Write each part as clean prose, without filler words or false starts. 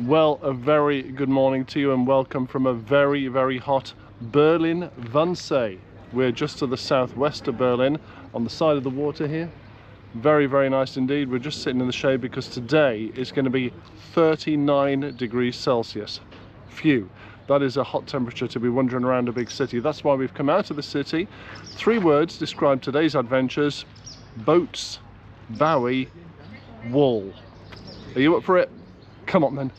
Well, a very good morning to you and welcome from a very, very hot Berlin, Wannsee. We're just to the southwest of Berlin on the side of the water here. Very, very nice indeed. We're just sitting in the shade because today is going to be 39 degrees Celsius. Phew, that is a hot temperature to be wandering around a big city. That's why we've come out of the city. 3 words describe today's adventures: boats, Bowie, wall. Are you up for it? Come on then.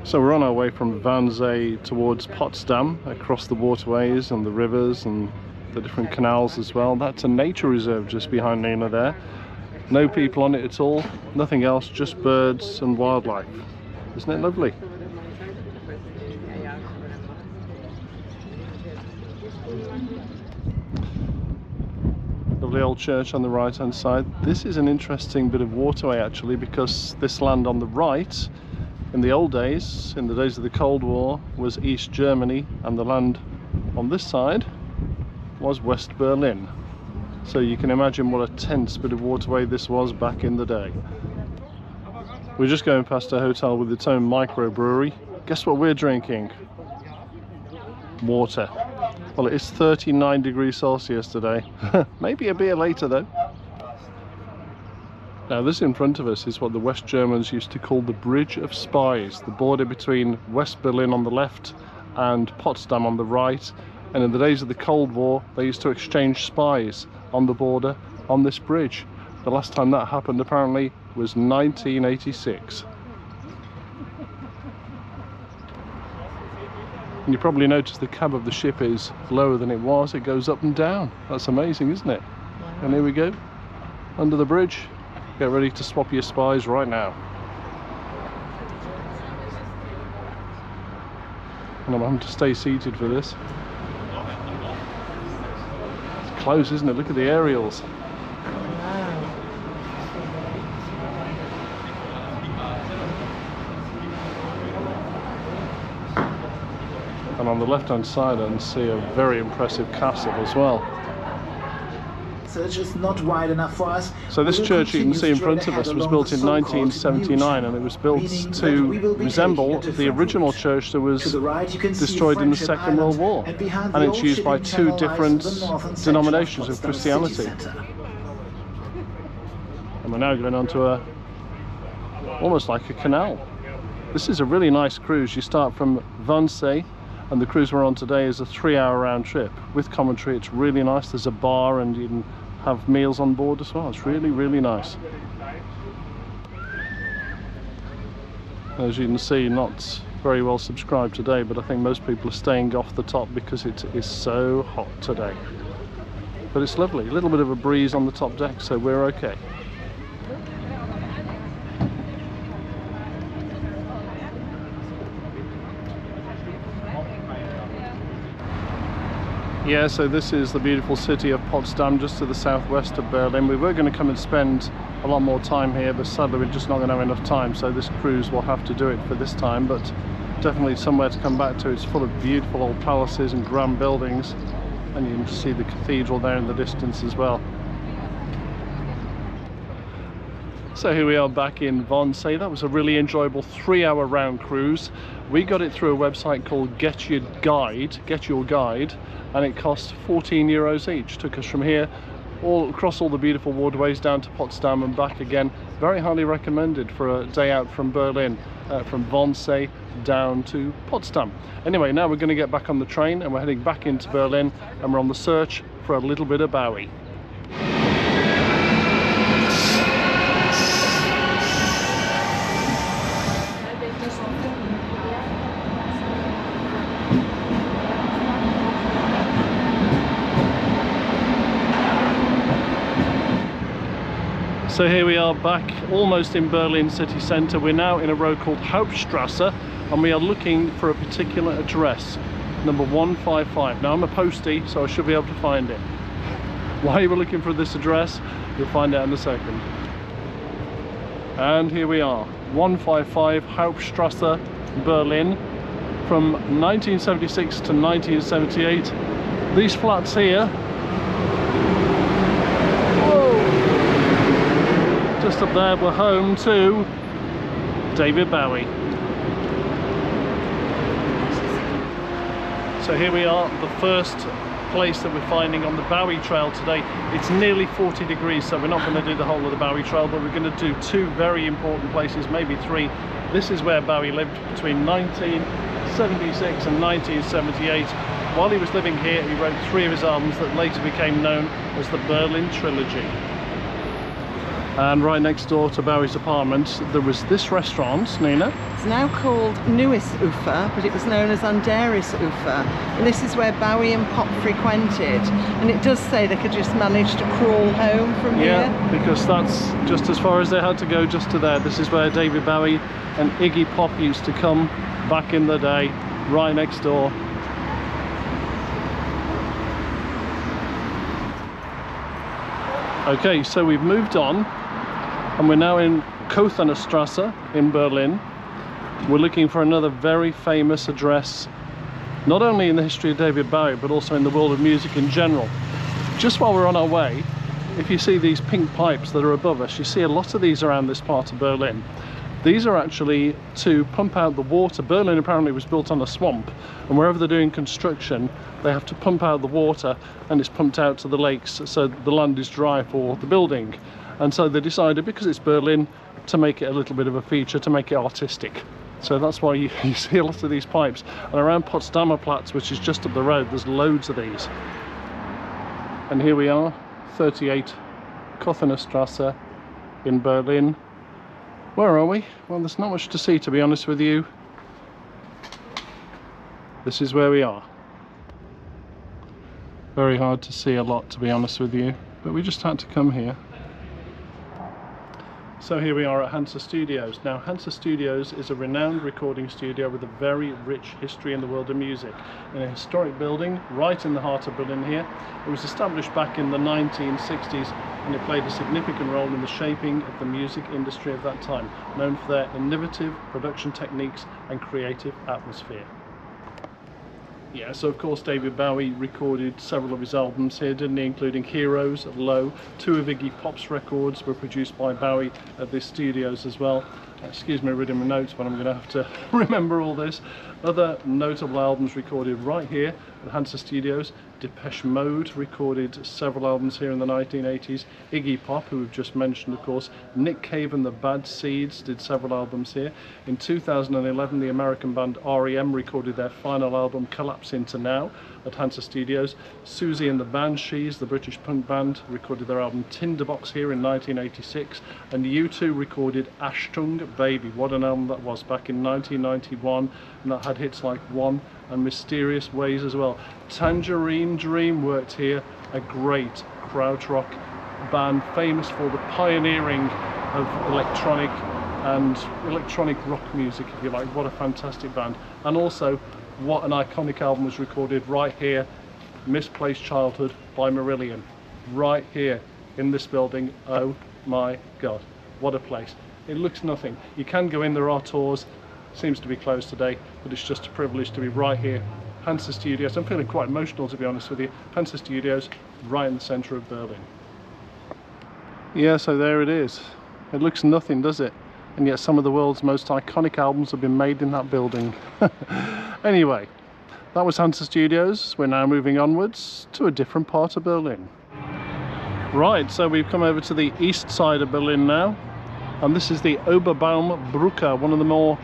So we're on our way from Wannsee towards Potsdam, across the waterways and the rivers and the different canals as well. That's a nature reserve just behind Nina there. No people on it at all, nothing else, just birds and wildlife. Isn't it lovely? Lovely old church on the right hand side. This is an interesting bit of waterway actually, because this land on the right, in the old days, in the days of the Cold War, was East Germany, and the land on this side was West Berlin. So you can imagine what a tense bit of waterway this was back in the day. We're just going past a hotel with its own microbrewery. Guess what we're drinking? Water. Well, it is 39 degrees Celsius today. Maybe a beer later though. Now this in front of us is what the West Germans used to call the Bridge of Spies, the border between West Berlin on the left and Potsdam on the right. And in the days of the Cold War, they used to exchange spies on the border on this bridge. The last time that happened apparently was 1986. And you probably noticed the cab of the ship is lower than it was. It goes up and down. That's amazing, isn't it? And here we go, under the bridge. Get ready to swap your spies right now. And I'm having to stay seated for this. It's close, isn't it? Look at the aerials. And on the left hand side I can see a very impressive castle as well. Is not wide enough for us. So this church you can see in front of us was built in 1979, and it was built to resemble the original church that was destroyed in the Second World War, and it's used by 2 different denominations of Christianity. And we're now going onto almost like a canal. This is a really nice cruise. You start from Wannsee, and the cruise we're on today is a 3-hour round trip with commentary. It's really nice. There's a bar and you can have meals on board as well. It's really, really nice. As you can see, not very well subscribed today, but I think most people are staying off the top because it is so hot today. But it's lovely. A little bit of a breeze on the top deck, so we're okay. Yeah, so this is the beautiful city of Potsdam, just to the southwest of Berlin. We were going to come and spend a lot more time here, but sadly we're just not going to have enough time, so this cruise will have to do it for this time, but definitely somewhere to come back to. It's full of beautiful old palaces and grand buildings, and you can see the cathedral there in the distance as well. So here we are back in Wannsee. That was a really enjoyable 3-hour round cruise. We got it through a website called Get Your Guide, and it cost 14 euros each. Took us from here all across all the beautiful waterways down to Potsdam and back again. Very highly recommended for a day out from Berlin, from Wannsee down to Potsdam. Anyway, now we're going to get back on the train and we're heading back into Berlin, and we're on the search for a little bit of Bowie. So here we are back almost in Berlin city centre. We're now in a road called Hauptstrasse, and we are looking for a particular address, number 155. Now I'm a postie, so I should be able to find it. Why we're looking for this address, you'll find out in a second. And here we are, 155 Hauptstrasse, Berlin, from 1976 to 1978. These flats here, whoa, just up there, were home to David Bowie. So here we are, the first place that we're finding on the Bowie Trail today. It's nearly 40 degrees, so we're not going to do the whole of the Bowie Trail, but we're going to do two very important places, maybe three. This is where Bowie lived between 1976 and 1978. While he was living here, he wrote three of his albums that later became known as the Berlin Trilogy. And right next door to Bowie's apartment, there was this restaurant, Nina. It's now called Neues Ufer, but it was known as Anderes Ufer. And this is where Bowie and Pop frequented. And it does say they could just manage to crawl home from here. Yeah, because that's just as far as they had to go, just to there. This is where David Bowie and Iggy Pop used to come back in the day, right next door. Okay, so we've moved on, and we're now in Kothanerstrasse in Berlin. We're looking for another very famous address, not only in the history of David Bowie, but also in the world of music in general. Just while we're on our way, if you see these pink pipes that are above us, you see a lot of these around this part of Berlin. These are actually to pump out the water. Berlin apparently was built on a swamp, and wherever they're doing construction, they have to pump out the water, and it's pumped out to the lakes, so the land is dry for the building. And so they decided, because it's Berlin, to make it a little bit of a feature, to make it artistic. So that's why you see a lot of these pipes. And around Potsdam Platz, which is just up the road, there's loads of these. And here we are, 38 Kothanerstrasse in Berlin. Where are we? Well, there's not much to see, to be honest with you. This is where we are. Very hard to see a lot, to be honest with you, but we just had to come here. So here we are at Hansa Studios. Now, Hansa Studios is a renowned recording studio with a very rich history in the world of music. In a historic building right in the heart of Berlin here. It was established back in the 1960s, and it played a significant role in the shaping of the music industry of that time, known for their innovative production techniques and creative atmosphere. Yeah, so of course David Bowie recorded several of his albums here, didn't he, including Heroes, Low. Two of Iggy Pop's records were produced by Bowie at this studios as well. Excuse me reading my notes, but I'm going to have to remember all this. Other notable albums recorded right here at Hansa Studios. Depeche Mode recorded several albums here in the 1980s. Iggy Pop, who we've just mentioned, of course. Nick Cave and the Bad Seeds did several albums here. In 2011, the American band R.E.M. recorded their final album, Collapse Into Now, at Hansa Studios. Susie and the Banshees, the British punk band, recorded their album Tinderbox here in 1986. And U2 recorded Achtung Baby. What an album that was, back in 1991. And that had hits like One and Mysterious Ways as well. Tangerine Dream worked here, a great krautrock band famous for the pioneering of electronic rock music, if you like. What a fantastic band. And also, what an iconic album was recorded right here, Misplaced Childhood by Marillion, right here in this building. Oh my God, what a place. It looks nothing. You can go in, there are tours. Seems to be closed today, but it's just a privilege to be right here, Hansa Studios. I'm feeling quite emotional, to be honest with you. Hansa Studios, right in the centre of Berlin. Yeah, so there it is. It looks nothing, does it? And yet some of the world's most iconic albums have been made in that building. Anyway, that was Hansa Studios. We're now moving onwards to a different part of Berlin. Right, so we've come over to the east side of Berlin now, and this is the Oberbaumbrücke, one of the more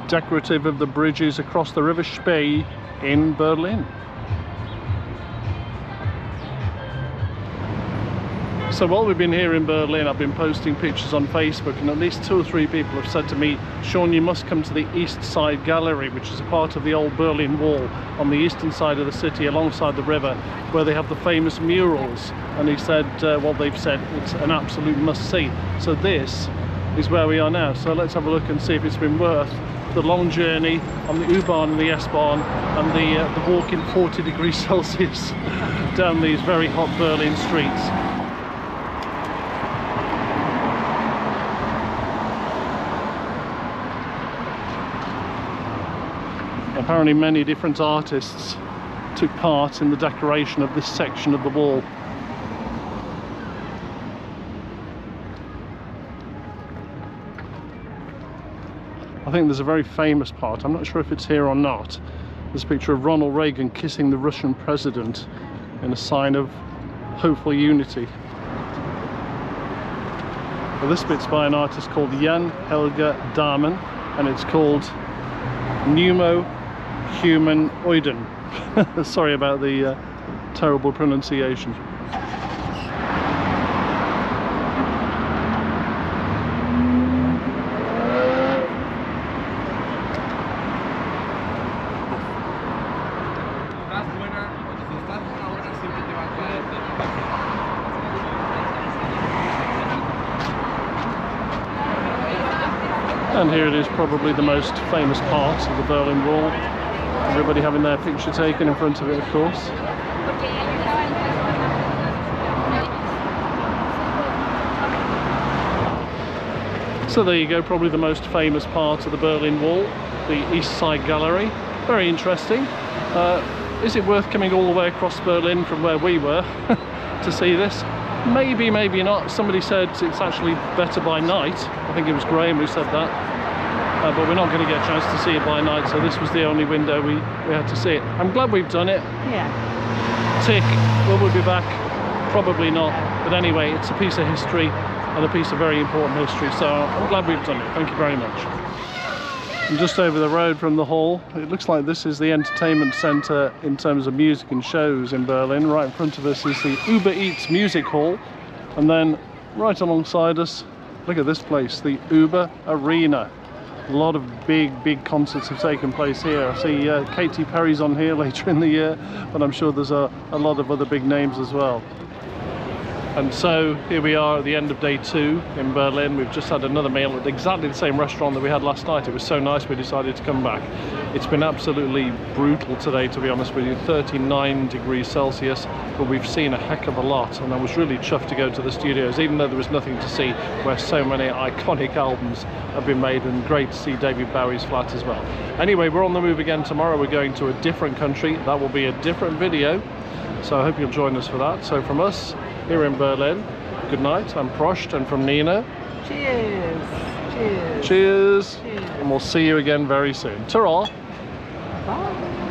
decorative of the bridges across the River Spree in Berlin. So while we've been here in Berlin, I've been posting pictures on Facebook, and at least 2 or 3 people have said to me, Sean, you must come to the Eastside Gallery, which is a part of the old Berlin Wall on the eastern side of the city alongside the river, where they have the famous murals. And he said, well, they've said it's an absolute must-see. So this is where we are now. So let's have a look and see if it's been worth the long journey on the U-Bahn and the S-Bahn and the walk in 40 degrees Celsius down these very hot Berlin streets. Apparently many different artists took part in the decoration of this section of the wall. I think there's a very famous part, I'm not sure if it's here or not. There's a picture of Ronald Reagan kissing the Russian president in a sign of hopeful unity. Well, this bit's by an artist called Jan Helge Dahmen, and it's called Pneumo Human Oiden. Sorry about the terrible pronunciation. And here it is, probably the most famous part of the Berlin Wall. Everybody having their picture taken in front of it, of course. So there you go, probably the most famous part of the Berlin Wall, the Eastside Gallery. Very interesting. Is it worth coming all the way across Berlin from where we were to see this? Maybe, maybe not. Somebody said it's actually better by night. I think it was Graham who said that. But we're not going to get a chance to see it by night, so this was the only window we had to see it. I'm glad we've done it. Yeah. Tick. Will we be back? Probably not. But anyway, it's a piece of history and a piece of very important history, so I'm glad we've done it. Thank you very much. And just over the road from the hall, it looks like this is the entertainment centre in terms of music and shows in Berlin. Right in front of us is the Uber Eats Music Hall, and then right alongside us, look at this place, the Uber Arena. A lot of big concerts have taken place here. I see Katy Perry's on here later in the year, but I'm sure there's a lot of other big names as well. And so here we are at the end of day 2 in Berlin. We've just had another meal at exactly the same restaurant that we had last night. It was so nice we decided to come back. It's been absolutely brutal today, to be honest with you, 39 degrees Celsius, but we've seen a heck of a lot, and I was really chuffed to go to the studios, even though there was nothing to see, where so many iconic albums have been made, and great to see David Bowie's flat as well. Anyway, we're on the move again tomorrow. We're going to a different country. That will be a different video, so I hope you'll join us for that. So from us here in Berlin, good night. I'm Prost, and from Nina, Cheers. Cheers. cheers. Cheers. And we'll see you again very soon. Ta-ra. Bye.